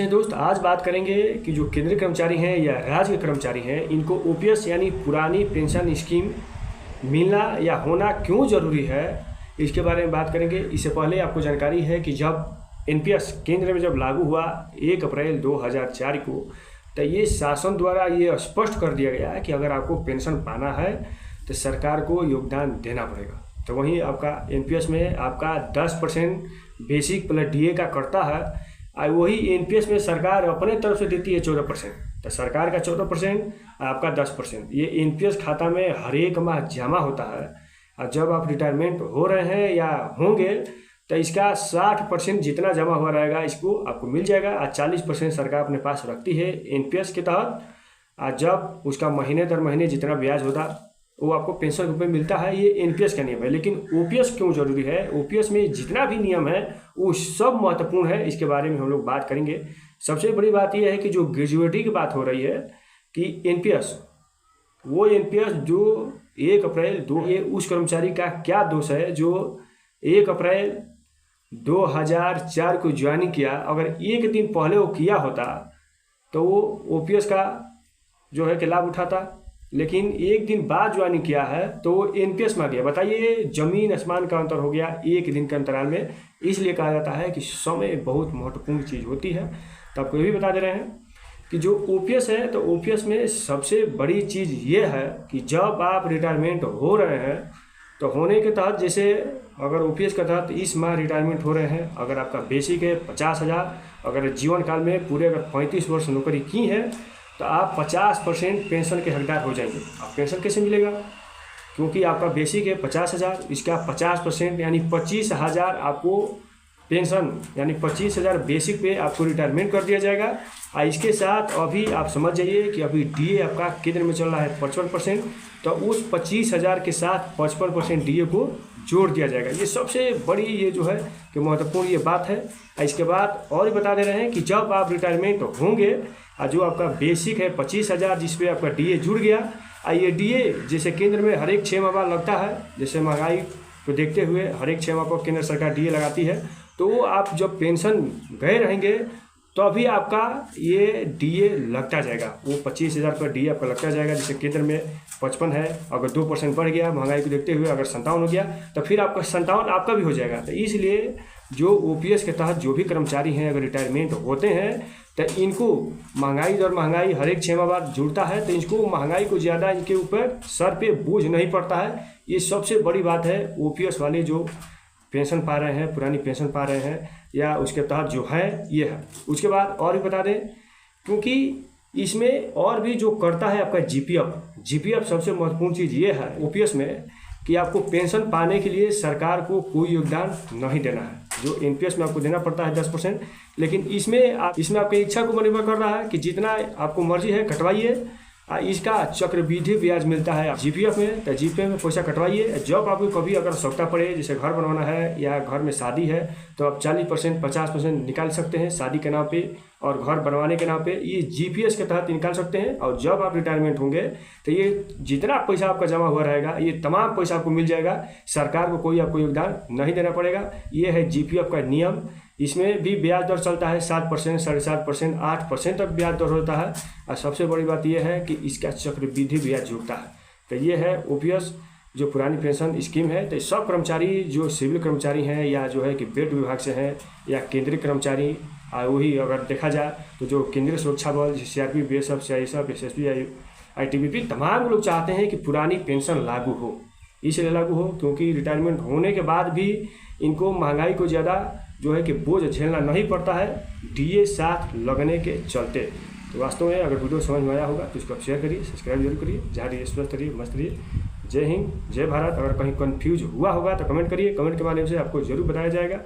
दोस्त आज बात करेंगे कि जो केंद्रीय कर्मचारी हैं या राज्य के कर्मचारी हैं, इनको ओपीएस यानी पुरानी पेंशन स्कीम मिलना या होना क्यों ज़रूरी है, इसके बारे में बात करेंगे। इससे पहले आपको जानकारी है कि जब एनपीएस केंद्र में जब लागू हुआ 1 अप्रैल 2004 को, तो ये शासन द्वारा ये स्पष्ट कर दिया गया है कि अगर आपको पेंशन पाना है तो सरकार को योगदान देना पड़ेगा। तो वहीं आपका एनपीएस में आपका 10% बेसिक प्लस डीए का करता है, वही एनपीएस में सरकार अपने तरफ से देती है 14%। तो सरकार का 14%, आपका 10%, ये एनपीएस खाता में हर एक माह जमा होता है। और जब आप रिटायरमेंट हो रहे हैं या होंगे तो इसका 60% जितना जमा हुआ रहेगा इसको आपको मिल जाएगा। और 40% सरकार अपने पास रखती है एनपीएस के तहत। और जब उसका महीने दर महीने जितना ब्याज होता वो आपको पेंशन रूप में मिलता है। ये एनपीएस का नियम है। लेकिन ओपीएस क्यों जरूरी है, ओपीएस में जितना भी नियम है वो सब महत्वपूर्ण है, इसके बारे में हम लोग बात करेंगे। सबसे बड़ी बात यह है कि जो ग्रेजुएटी की बात हो रही है कि एनपीएस, वो एनपीएस जो 1 अप्रैल 2, ये उस कर्मचारी का क्या दोष है जो 1 अप्रैल 2004 को ज्वाइनिंग किया। अगर एक दिन पहले वो किया होता तो वो ओपीएस का जो है कि लाभ उठाता, लेकिन एक दिन बाद ज्वाइनिंग किया है तो वो एनपीएस में आ गया। बताइए, जमीन आसमान का अंतर हो गया एक दिन के अंतराल में। इसलिए कहा जाता है कि समय बहुत महत्वपूर्ण चीज़ होती है। तो आपको ये भी बता दे रहे हैं कि जो ओपीएस है, तो ओपीएस में सबसे बड़ी चीज़ ये है कि जब आप रिटायरमेंट हो रहे हैं तो होने के तहत, जैसे अगर ओपीएस के तहत इस माह रिटायरमेंट हो रहे हैं, अगर आपका बेसिक है 50,000, अगर जीवन काल में पूरे अगर 35 वर्ष नौकरी की है तो आप 50% पेंशन के हकदार हो जाएंगे। अब पेंशन कैसे मिलेगा, क्योंकि आपका बेसिक है 50,000, इसका 50% यानी 25,000 आपको पेंशन यानी 25,000 बेसिक पे आपको रिटायरमेंट कर दिया जाएगा। और इसके साथ अभी आप समझ जाइए कि अभी डीए आपका केंद्र में चल रहा है 55%, तो उस 25,000 के साथ 55% डीए को जोड़ दिया जाएगा। ये सबसे बड़ी ये जो है कि महत्वपूर्ण ये बात है। इसके बाद और बता दे रहे हैं कि जब आप रिटायरमेंट होंगे और जो आपका बेसिक है 25,000 जिस पे आपका डीए जुड़ गया, ये डीए जैसे केंद्र में हर एक 6 माह बाद लगता है, जैसे महंगाई को देखते हुए हर एक 6 माह पर केंद्र सरकार डीए लगाती है, तो आप जब पेंशन गए रहेंगे तो अभी आपका ये डीए लगता जाएगा। वो 25,000 पर डीए आपका लगता जाएगा। जैसे केंद्र में 55 है, अगर 2% बढ़ गया महंगाई को देखते हुए, अगर 57 हो गया तो फिर आपका 57 आपका भी हो जाएगा। तो इसलिए जो ओपीएस के तहत जो भी कर्मचारी हैं अगर रिटायरमेंट होते हैं तो इनको महंगाई दर महंगाई हर एक 6 माह बाद जुड़ता है, तो इनको महंगाई को ज़्यादा इनके ऊपर सर पे बोझ नहीं पड़ता है। ये सबसे बड़ी बात है। ओपीएस वाले जो पेंशन पा रहे हैं, पुरानी पेंशन पा रहे हैं या उसके तहत जो है ये है। उसके बाद और भी बता दें, क्योंकि इसमें और भी जो करता है आपका जीपीएफ सबसे महत्वपूर्ण चीज़ ये है ओपीएस में कि आपको पेंशन पाने के लिए सरकार को कोई योगदान नहीं देना है। जो एनपीएस में आपको देना पड़ता है 10%, लेकिन इसमें आपकी इच्छा को निर्भर कर रहा है कि जितना आपको मर्जी है कटवाइए। इसका चक्रवृद्धि ब्याज मिलता है जीपीएफ में, तो जीपीएफ में पैसा कटवाइए। जब आपको कभी अगर आवश्यकता पड़े, जैसे घर बनवाना है या घर में शादी है, तो आप 40% 50% निकाल सकते हैं शादी के नाम पे और घर बनवाने के नाम पे। ये जीपीएस के तहत निकाल सकते हैं। और जब आप रिटायरमेंट होंगे तो ये जितना पैसा आपका जमा हुआ रहेगा ये तमाम पैसा आपको मिल जाएगा। सरकार को कोई आपको योगदान नहीं देना पड़ेगा। ये है जीपीएफ का नियम। इसमें भी ब्याज दर चलता है 7%, 7.5%, 8% तक ब्याज दर होता है। और सबसे बड़ी बात यह है कि इसका चक्रवृद्धि ब्याज जुड़ता है। तो ये है ओपीएस जो पुरानी पेंशन स्कीम है। तो सब कर्मचारी जो सिविल कर्मचारी हैं या जो है कि बेट विभाग से हैं या केंद्रीय कर्मचारी, वही अगर देखा जाए तो जो केंद्रीय सुरक्षा बल, CRP, BSF, CISF, SSB, ITBP, तमाम लोग चाहते हैं कि पुरानी पेंशन लागू हो। इसलिए लागू हो क्योंकि रिटायरमेंट होने के बाद भी इनको महंगाई को ज़्यादा जो है कि बोझ झेलना नहीं पड़ता है डीए साथ लगने के चलते। तो वास्तव में अगर वीडियो समझ में आया होगा तो इसको आप शेयर करिए, सब्सक्राइब जरूर करिए। जहाँ रहिए स्वस्थ रहिए, मस्त रहिए। जय हिंद, जय भारत। अगर कहीं कन्फ्यूज हुआ होगा तो कमेंट करिए, कमेंट के माध्यम से आपको जरूर बताया जाएगा।